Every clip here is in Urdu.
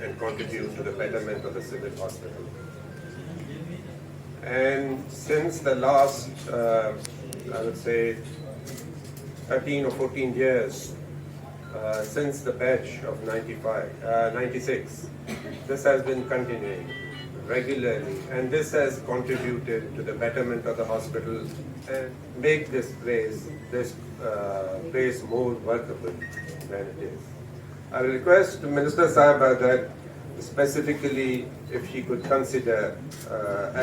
and contribute to the betterment of the civil hospital. And since the last, I would say, 13 or 14 years, since the batch of 96, this has been continuing regularly, and this has contributed to the betterment of the hospital and make this place more workable than it is. I will request Minister Sahiba that specifically if she could consider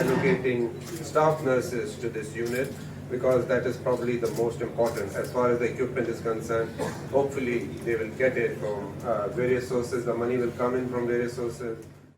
allocating staff nurses to this unit, because that is probably the most important as far as the equipment is concerned. Hopefully they will get it from various sources, the money will come in from various sources.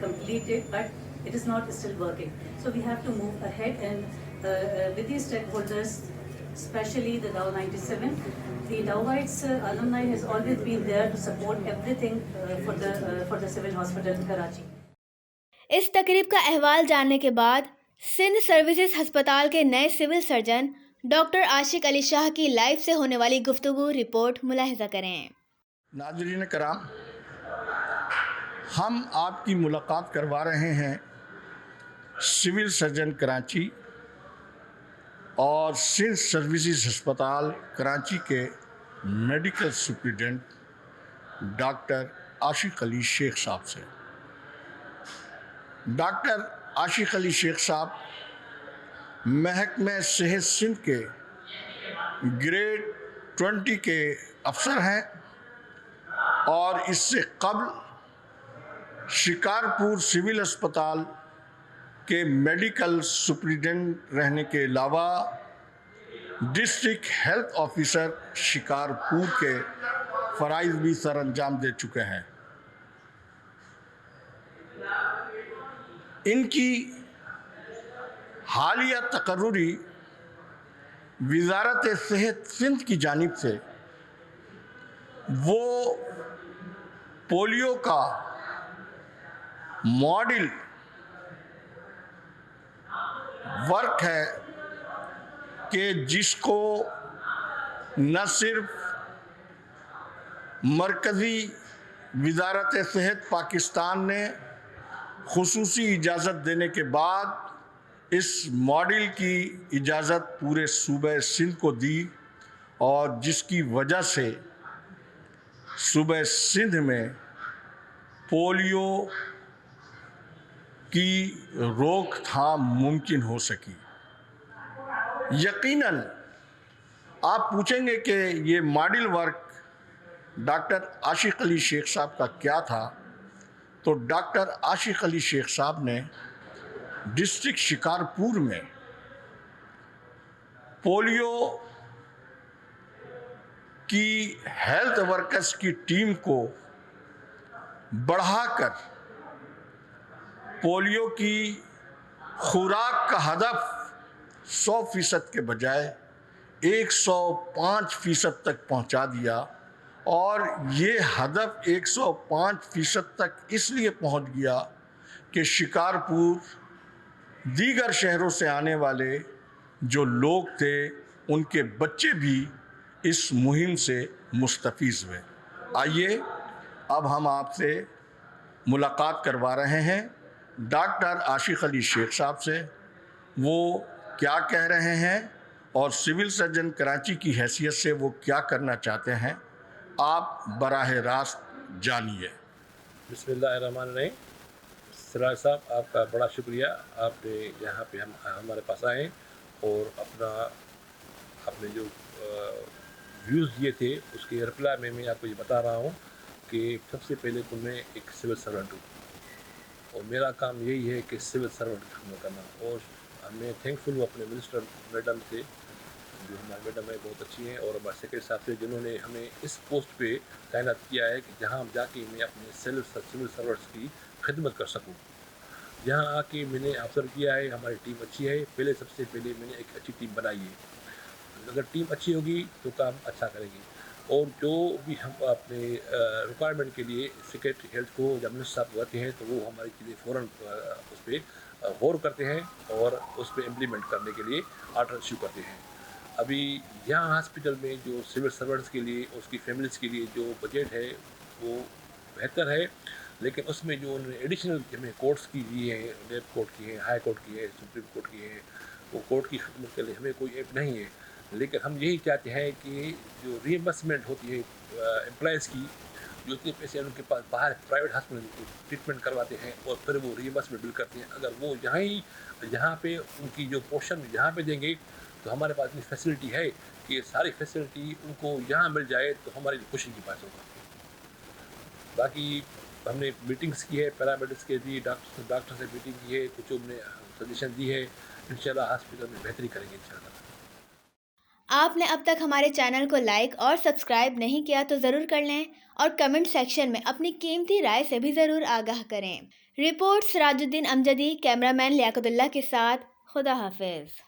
completed, but it is not still working. So we have to move ahead and with these stakeholders especially the Dow 97. The Dowites alumni has always been there to support everything for the civil hospital in Karachi. اس تقریب کا احوال جاننے کے بعد سندھ سروسز ہسپتال کے نئے سول سرجن ڈاکٹر عاشق علی شاہ کی لائیو سے ہونے والی گفتگو رپورٹ ملاحظہ کریں۔ ناظرین کرام، ہم آپ کی ملاقات کروا رہے ہیں سول سرجن کراچی اور سندھ سروسز ہسپتال کراچی کے میڈیکل سپرنٹینڈنٹ ڈاکٹر عاشق علی شیخ صاحب سے۔ ڈاکٹر عاشق علی شیخ صاحب محکمہ صحت سندھ کے گریڈ 20 کے افسر ہیں اور اس سے قبل شکارپور سول اسپتال کے میڈیکل سپرنٹینڈنٹ رہنے کے علاوہ ڈسٹرکٹ ہیلتھ آفیسر شکارپور کے فرائض بھی سر انجام دے چکے ہیں۔ ان کی حالیہ تقرری وزارت صحت سندھ کی جانب سے وہ پولیو کا ماڈل ورک ہے کہ جس کو نہ صرف مرکزی وزارت صحت پاکستان نے خصوصی اجازت دینے کے بعد اس ماڈل کی اجازت پورے صوبہ سندھ کو دی، اور جس کی وجہ سے صوبہ سندھ میں پولیو کی روک تھام ممکن ہو سکی۔ یقیناً آپ پوچھیں گے کہ یہ ماڈل ورک ڈاکٹر عاشق علی شیخ صاحب کا کیا تھا، تو ڈاکٹر عاشق علی شیخ صاحب نے ڈسٹرکٹ شکارپور میں پولیو کی ہیلتھ ورکرز کی ٹیم کو بڑھا کر پولیو کی خوراک کا ہدف 100% کے بجائے 105% تک پہنچا دیا، اور یہ ہدف 105% تک اس لیے پہنچ گیا کہ شکارپور دیگر شہروں سے آنے والے جو لوگ تھے ان کے بچے بھی اس مہم سے مستفیض ہوئے۔ آئیے اب ہم آپ سے ملاقات کروا رہے ہیں ڈاکٹر عاشق علی شیخ صاحب سے، وہ کیا کہہ رہے ہیں اور سول سرجن کراچی کی حیثیت سے وہ کیا کرنا چاہتے ہیں، آپ براہ راست جانیے۔ بسم اللہ الرحمن الرحیم۔ سراج صاحب، آپ کا بڑا شکریہ، آپ نے یہاں پہ ہمارے پاس آئے اور اپنے جو ویوز دیے تھے اس کے رپلائی میں آپ کو یہ بتا رہا ہوں کہ سب سے پہلے تو میں ایک سول سرونٹ ہوں اور میرا کام یہی ہے کہ سول سرونٹ کی خدمت کرنا، اور میں تھینکفل ہوں اپنے منسٹر میڈم سے، جو ہمارے میڈم ہے بہت اچھی ہیں، اور ہمارے سیکرٹری صاحب سے جنہوں نے ہمیں اس پوسٹ پہ تعینات کیا ہے کہ جہاں جا کے میں اپنے سول سرونٹس کی خدمت کر سکوں۔ یہاں آ کے میں نے آبزرو کیا ہے ہماری ٹیم اچھی ہے۔ سب سے پہلے میں نے ایک اچھی ٹیم بنائی ہے، اگر ٹیم اچھی ہوگی تو کام اچھا کرے گی، اور جو بھی ہم اپنے ریکوائرمنٹ کے لیے سیکرٹری ہیلتھ کو یا منسٹر صاحب ہوتے ہیں تو وہ ہماری چیزیں فوراً اس پہ غور کرتے ہیں اور اس پہ امپلیمنٹ کرنے کے لیے آرڈر ایشو کرتے ہیں۔ ابھی یہاں ہاسپٹل میں جو سول سرونٹس کے لیے اس کی فیملیز کے لیے جو بجٹ ہے وہ بہتر ہے، لیکن اس میں جو انہوں نے ایڈیشنل ہمیں کورٹس کی دی ہیں، نیب کورٹ کی ہیں، ہائی کورٹ کی ہے، سپریم کورٹ کی ہیں، وہ کورٹ کی خدمت کے لیے ہمیں کوئی ایپ نہیں ہے، لیکن ہم یہی چاہتے ہیں کہ جو ری امبرسمنٹ ہوتی ہے امپلائیز کی، جو اتنے پیسے ان کے پاس باہر پرائیویٹ ہاسپٹل ٹریٹمنٹ کرواتے ہیں اور پھر وہ ری امبرسمنٹ بل کرتے ہیں، اگر وہ یہاں پہ ان کی جو پورشن یہاں پہ دیں گے تو ہمارے پاس اتنی فیسلٹی ہے کہ ساری فیسلٹی ان کو یہاں مل جائے تو ہماری خوشی کی بات ہوگا۔ باقی ہم نے میٹنگز کی ہے، پیرامیڈکس کے بھی ڈاکٹر سے میٹنگ کی ہے، کچھ ہم نے سجیشن دی ہے، انشاءاللہ ہاسپٹل میں بہتری کریں گے انشاءاللہ۔ آپ نے اب تک ہمارے چینل کو لائک اور سبسکرائب نہیں کیا تو ضرور کر لیں، اور کمنٹ سیکشن میں اپنی قیمتی رائے سے بھی ضرور آگاہ کریں۔ رپورٹ سراج الدین امجدی، کیمرہ مین لیاقت اللہ کے ساتھ، خدا حافظ۔